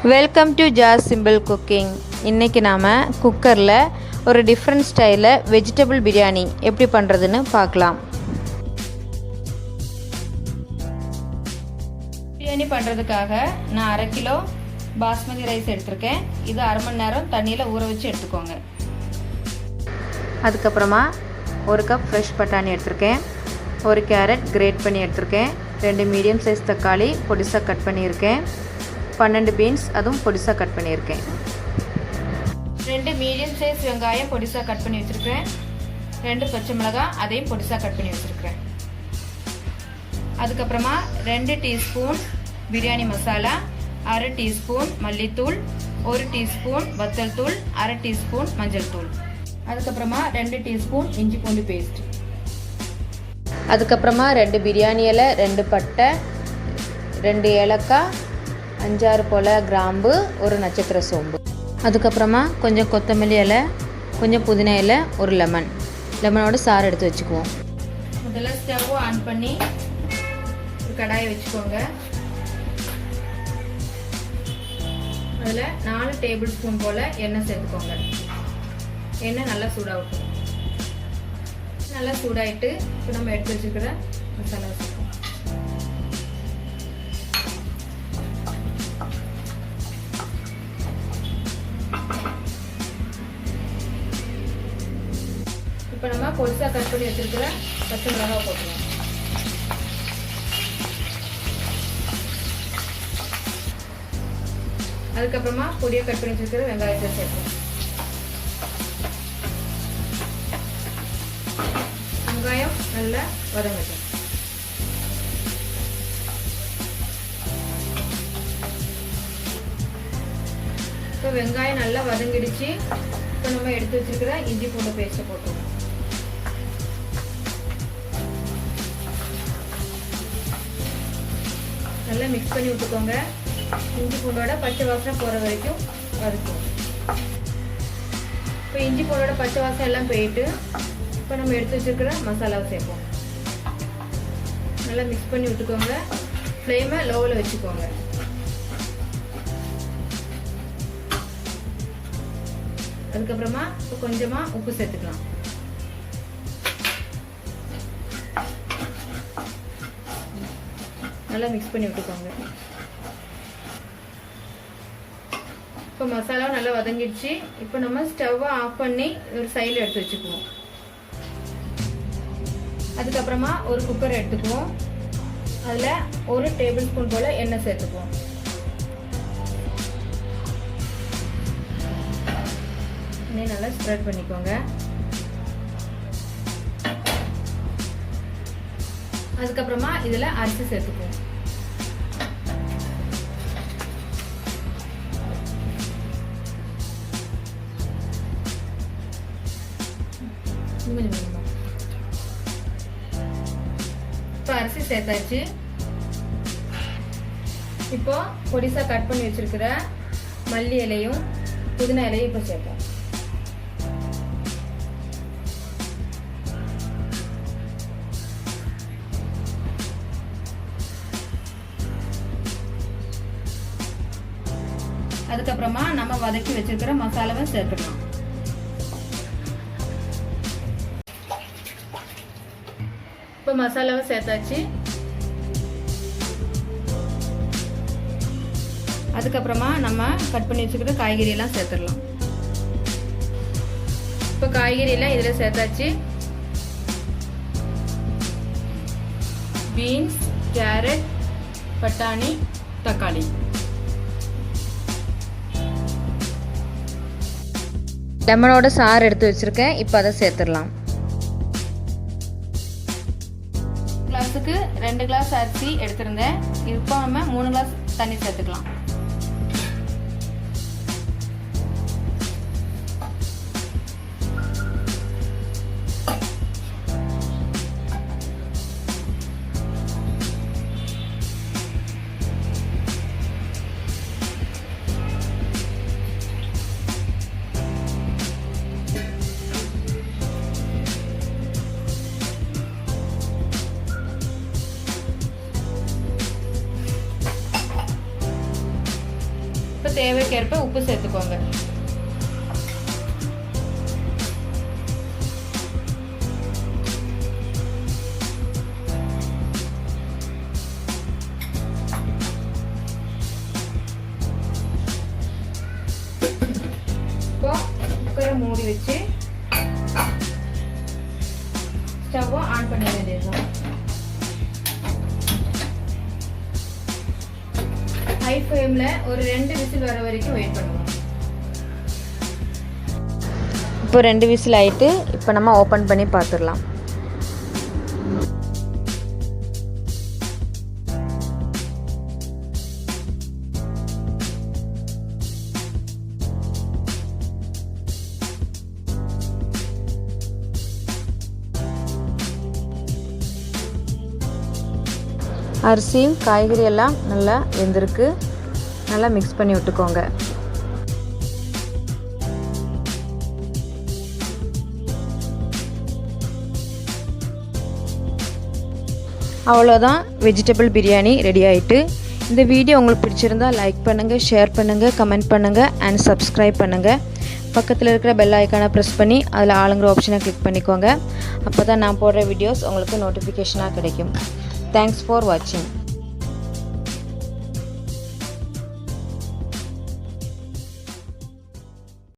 Welcome to Jas simple cooking. இன்றைக்கி நாம் குக்கரில் ஒரு டிஃப்ரெண்ட் ஸ்டைலில் வெஜிடபிள் பிரியாணி எப்படி பண்ணுறதுன்னு பார்க்கலாம். பிரியாணி பண்ணுறதுக்காக நான் 1/2 கிலோ பாஸ்மதி ரைஸ் எடுத்திருக்கேன். இது 1/2 மணி நேரம் தண்ணியில் ஊற வச்சு எடுத்துக்கோங்க. அதுக்கப்புறமா 1 கப் ஃப்ரெஷ் பட்டாணி எடுத்திருக்கேன். 1 கேரட் கிரேட் பண்ணி எடுத்திருக்கேன். 2 மீடியம் சைஸ் தக்காளி பொடிசாக கட் பண்ணியிருக்கேன். 12 பீன்ஸ் அதுவும் பொடிசாக கட் பண்ணியிருக்கேன். 2 மீடியம் சைஸ் வெங்காயம் பொடிசாக கட் பண்ணி வச்சுருக்கேன். 2 பச்சை மிளகாய் அதையும் பொடிசாக கட் பண்ணி வச்சுருக்கேன். அதுக்கப்புறமா 2 டீஸ்பூன் பிரியாணி மசாலா, 1/2 டீஸ்பூன் மல்லித்தூள், 1 டீஸ்பூன் வத்தல் தூள், 1/2 டீஸ்பூன் மஞ்சள் தூள். அதுக்கப்புறமா 2 டீஸ்பூன் இஞ்சி பூண்டு பேஸ்ட். அதுக்கப்புறமா 2 பிரியாணி இலை, 2 பட்டை, 2 ஏலக்காய், 5-6 போல் கிராம்பு, 1 நட்சத்திர சோம்பு. அதுக்கப்புறமா கொஞ்சம் கொத்தமல்லி இலை, கொஞ்சம் புதினா இலை, 1 லெமனோட சாறு எடுத்து வச்சுக்குவோம். முதல்ல ஸ்டவ் ஆன் பண்ணி ஒரு கடாயை வச்சுக்கோங்க. அதில் 4 டேபிள் ஸ்பூன் போல் எண்ணெய் சேர்த்துக்கோங்க. எண்ணெய் நல்லா சூடாகட்டும். நல்லா சூடாயிட்டு இப்போ நம்ம எடுத்து வச்சுக்கிற மசாலா சேர்ப்போம். இப்போ நம்ம பொடிசாக கட் பண்ணி வச்சிருக்கிற பச்சை மிளகாய் போட்டுருவோம். அதுக்கப்புறமா பொடியை கட் பண்ணி வச்சிருக்கிற வெங்காயத்தை சேர்ப்போம். வெங்காயம் நல்லா வதங்கட்டும். இப்போ வெங்காயம் நல்லா வதங்கிடுச்சு. இப்போ நம்ம எடுத்து வச்சிருக்கிற இஞ்சி பூண்டு பேஸ்ட்டை போட்டுருவோம். நல்லா மிக்ஸ் பண்ணி விட்டுக்கோங்க. இஞ்சி பூண்டோட பச்சை வாசனை போகிற வரைக்கும் வதக்குவோம். இப்போ இஞ்சி பூண்டோட பச்சை வாசனை எல்லாம் போயிட்டு இப்போ நம்ம எடுத்து வச்சிருக்கிற மசாலாவை சேர்ப்போம். நல்லா மிக்ஸ் பண்ணி விட்டுக்கோங்க. ஃப்ளேமை லோவில் வச்சுக்கோங்க. அதுக்கப்புறமா இப்போ கொஞ்சமாக உப்பு சேர்த்துக்கலாம். நல்லா மிக்ஸ் பண்ணி விட்டுக்கோங்க. இப்போ மசாலா நல்லா வதங்கிடுச்சு. இப்போ நம்ம ஸ்டவ்வை ஆஃப் பண்ணி ஒரு சைடில் எடுத்து வச்சுக்குவோம். அதுக்கப்புறமா ஒரு குக்கர் எடுத்துக்குவோம். அதில் 1 டேபிள் ஸ்பூன் போல் எண்ணெய் சேர்த்துக்குவோம். எண்ணெய் நல்லா ஸ்ப்ரெட் பண்ணிக்கோங்க. அதுக்கப்புறமா இதில் அரிசி சேர்த்துக்குவோம். இப்போ அரிசி சேர்த்தாச்சு. இப்போ பொடிசா கட் பண்ணி வச்சிருக்கிற மல்லி இலையும் புதினா இலையும் இப்போ சேர்ப்போம். அதுக்கப்புறமா நம்ம வதக்கி வச்சிருக்கிற மசாலாவை சேர்த்துக்கலாம். இப்போ மசாலாவை சேர்த்தாச்சு. அதுக்கப்புறமா நம்ம கட் பண்ணி வச்சுக்கிற காய்கறி எல்லாம் சேர்த்துடலாம். இப்போ காய்கறி எல்லாம் இதில் சேர்த்தாச்சு. பீன்ஸ், கேரட், பட்டாணி, தக்காளி. லெமனோட சாறு எடுத்து வச்சிருக்கேன். இப்போ அதை சேர்த்துடலாம். கிளாஸுக்கு 2 கிளாஸ் அரிசி எடுத்திருந்தேன். இப்போ நம்ம 3 கிளாஸ் தண்ணி சேர்த்துக்கலாம். இப்போ தேவைக்கேற்ப உப்பு சேர்த்துக்கோங்க. இப்போ குக்கரை மூடி வச்சு ஸ்டவ்வை ஆன் பண்ண வேண்டியதுதான். ஹை ஃப்ளேம்ல ஒரு 2 விசில் வர வரைக்கும் வெயிட் பண்ணுவோம். இப்போ 2 விசில் ஆயிட்டு இப்போ நம்ம ஓபன் பண்ணி பார்த்துடலாம். அரிசியும் காய்கறி எல்லாம் நல்லா வெந்திருக்கு. நல்லா மிக்ஸ் பண்ணி விட்டுக்கோங்க. அவ்வளோதான், வெஜிடபிள் பிரியாணி ரெடி ஆயிட்டு. இந்த வீடியோ உங்களுக்கு பிடிச்சிருந்தா லைக் பண்ணுங்கள், ஷேர் பண்ணுங்கள், கமெண்ட் பண்ணுங்கள் அண்ட் சப்ஸ்கிரைப் பண்ணுங்கள். பக்கத்தில் இருக்கிற பெல் ஐக்கானை ப்ரெஸ் பண்ணி அதில் ஆளுங்கிற ஆப்ஷனை கிளிக் பண்ணிக்கோங்க. அப்போ தான் நான் போடுற வீடியோஸ் உங்களுக்கு நோட்டிஃபிகேஷனாக கிடைக்கும். Thanks for watching.